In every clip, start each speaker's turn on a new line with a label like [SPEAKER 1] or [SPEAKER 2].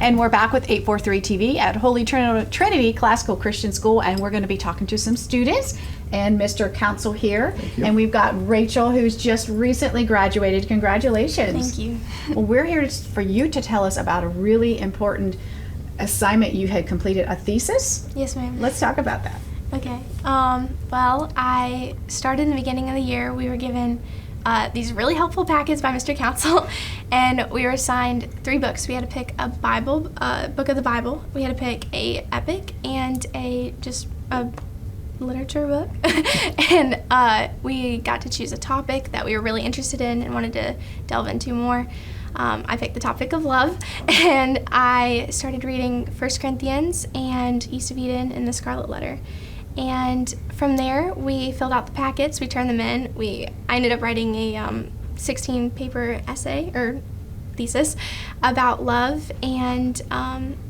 [SPEAKER 1] And we're back with 843 TV at Holy Trinity Classical Christian School, and we're going to be talking to some students and Mr. Councell here. And we've got Rachel, who's just recently graduated. Congratulations.
[SPEAKER 2] Thank you.
[SPEAKER 1] Well, we're here for you to tell us about a really important assignment you had completed, a thesis.
[SPEAKER 2] Yes, ma'am.
[SPEAKER 1] Let's talk about that.
[SPEAKER 2] Okay. Well, I started in the beginning of the year. We were given these really helpful packets by Mr. Councell, and we were assigned 3 books. We had to pick a Bible, book of the Bible. We had to pick a epic and a literature book. And we got to choose a topic that we were really interested in and wanted to delve into more. I picked the topic of love, and I started reading 1 Corinthians and East of Eden and the Scarlet Letter. And from there, we filled out the packets, we turned them in. I ended up writing a 16-paper essay or thesis about love and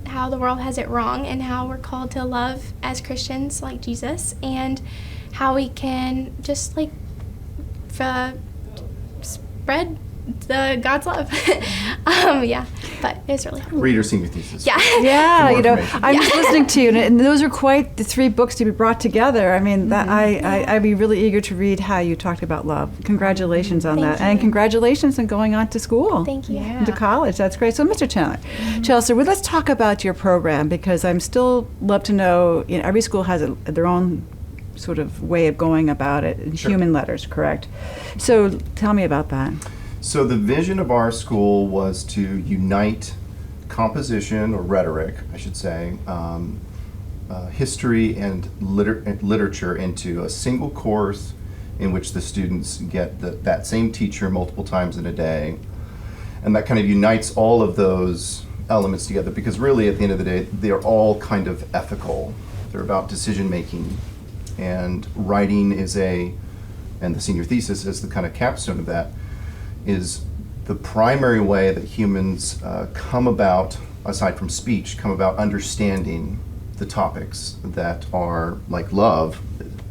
[SPEAKER 2] how the world has it wrong and how we're called to love as Christians like Jesus, and how we can just spread God's love. But it was really fun.
[SPEAKER 3] Read your senior thesis.
[SPEAKER 2] Yeah.
[SPEAKER 4] Yeah, I'm just
[SPEAKER 2] Yeah.
[SPEAKER 4] listening to you, and those are quite the 3 books to be brought together. I mean, I'd be really eager to read how you talked about love. Congratulations on that.
[SPEAKER 2] Thank you.
[SPEAKER 4] And congratulations on going on to school.
[SPEAKER 2] Thank you.
[SPEAKER 1] Yeah.
[SPEAKER 4] To college. That's great. So, Mr. Chandler, Chelsea, well, let's talk about your program, because I'm still love to know, every school has their own sort of way of going about it.
[SPEAKER 3] Sure.
[SPEAKER 4] Human letters, correct? So tell me about that.
[SPEAKER 3] So the vision of our school was to unite composition, or rhetoric, I should say, history and literature into a single course in which the students get that same teacher multiple times in a day. And that kind of unites all of those elements together, because really at the end of the day, they're all kind of ethical. They're about decision making, and writing and the senior thesis is the kind of capstone of that, is the primary way that humans come about, aside from speech, come about understanding the topics that are, like love,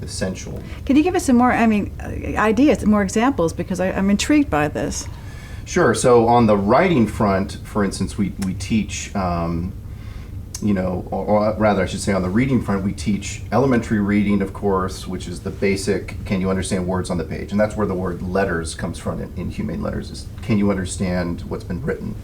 [SPEAKER 3] essential.
[SPEAKER 4] Can you give us some more, ideas, more examples, because I'm intrigued by this.
[SPEAKER 3] Sure. So on the writing front, for instance, we teach, or rather I should say on the reading front, we teach elementary reading, of course, which is the basic, can you understand words on the page? And that's where the word letters comes from in Humane Letters, is can you understand what's been written?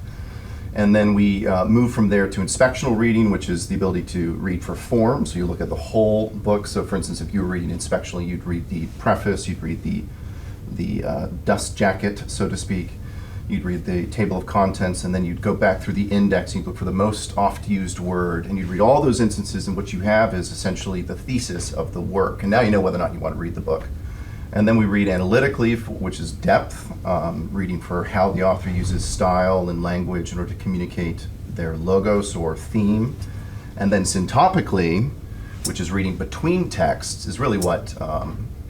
[SPEAKER 3] And then we move from there to inspectional reading, which is the ability to read for form. So you look at the whole book. So for instance, if you were reading inspectionally, you'd read the preface, you'd read the dust jacket, so to speak. You'd read the table of contents, and then you'd go back through the index and you'd look for the most oft-used word, and you'd read all those instances, and what you have is essentially the thesis of the work. And now you know whether or not you want to read the book. And then we read analytically, which is depth, reading for how the author uses style and language in order to communicate their logos or theme. And then syntopically, which is reading between texts, is really what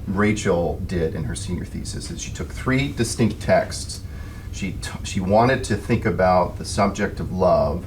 [SPEAKER 3] Rachel did in her senior thesis. Is she took 3 distinct texts. She wanted to think about the subject of love,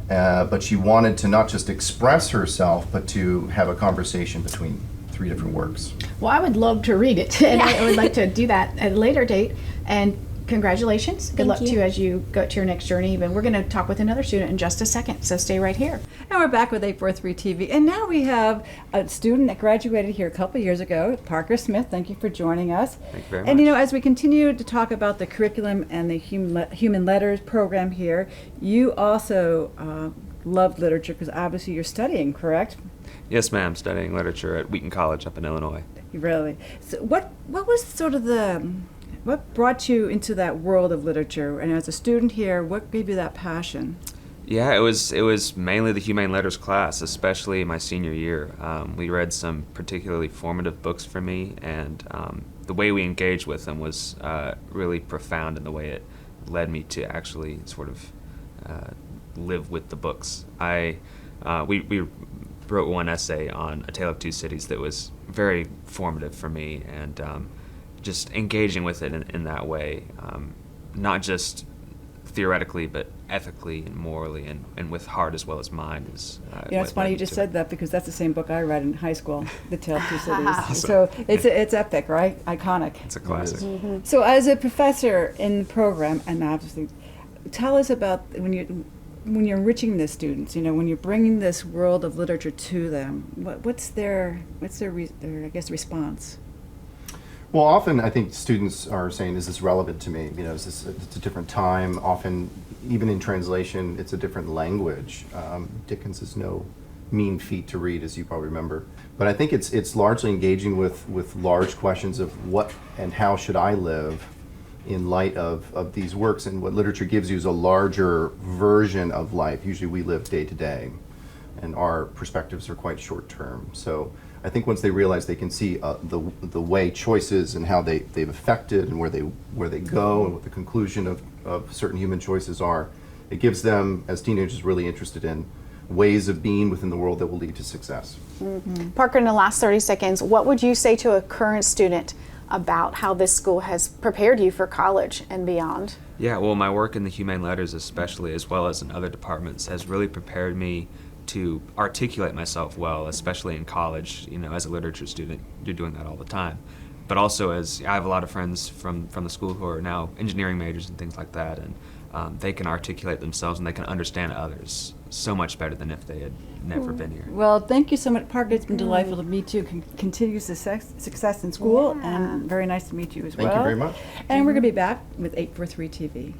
[SPEAKER 3] but she wanted to not just express herself, but to have a conversation between 3 different works.
[SPEAKER 1] Well, I would love to read it, and I would like to do that at a later date. And congratulations. Good luck to you as you go to your next journey. And we're going to talk with another student in just a second, so stay right here.
[SPEAKER 4] And we're back with 843 TV. And now we have a student that graduated here a couple years ago, Parker Smith. Thank you for joining us.
[SPEAKER 5] Thank you very much.
[SPEAKER 4] And as we continue to talk about the curriculum and the Human Letters program here, you also love literature, because obviously you're studying, correct?
[SPEAKER 5] Yes, ma'am. Studying literature at Wheaton College up in Illinois.
[SPEAKER 4] Really? So what was sort of what brought you into that world of literature? And as a student here, what gave you that passion?
[SPEAKER 5] Yeah, it was mainly the Humane Letters class, especially my senior year. We read some particularly formative books for me, and the way we engaged with them was really profound in the way it led me to actually sort of live with the books. We wrote one essay on A Tale of Two Cities that was very formative for me, and just engaging with it in that way, not just theoretically, but ethically and morally, and with heart as well as mind.
[SPEAKER 4] It's funny you just said that, because that's the same book I read in high school, The Tale of Two Cities.
[SPEAKER 5] Awesome.
[SPEAKER 4] So it's epic, right? Iconic.
[SPEAKER 5] It's a classic.
[SPEAKER 1] Mm-hmm.
[SPEAKER 4] So as a professor in the program, and obviously, tell us about when you're enriching the students, when you're bringing this world of literature to them, what's their I guess response?
[SPEAKER 3] Well, often I think students are saying, is this relevant to me? It's a different time. Often, even in translation, it's a different language. Dickens is no mean feat to read, as you probably remember. But I think it's largely engaging with large questions of what and how should I live in light of these works. And what literature gives you is a larger version of life. Usually we live day to day, and our perspectives are quite short term. So I think once they realize they can see the way choices and how they've affected and where they go and what the conclusion of certain human choices are, it gives them, as teenagers, really interested in ways of being within the world that will lead to success.
[SPEAKER 1] Mm-hmm. Parker, in the last 30 seconds, what would you say to a current student about how this school has prepared you for college and beyond?
[SPEAKER 5] Yeah, well, my work in the Humane Letters especially, as well as in other departments, has really prepared me to articulate myself well, especially in college. As a literature student, you're doing that all the time. But also, as I have a lot of friends from the school who are now engineering majors and things like that, and they can articulate themselves and they can understand others so much better than if they had never been here.
[SPEAKER 4] Well, thank you so much, Parker. It's been delightful to meet you. Continue success in school, and very nice to meet you as well.
[SPEAKER 3] Thank you very much.
[SPEAKER 4] And we're going to be back with 843 TV.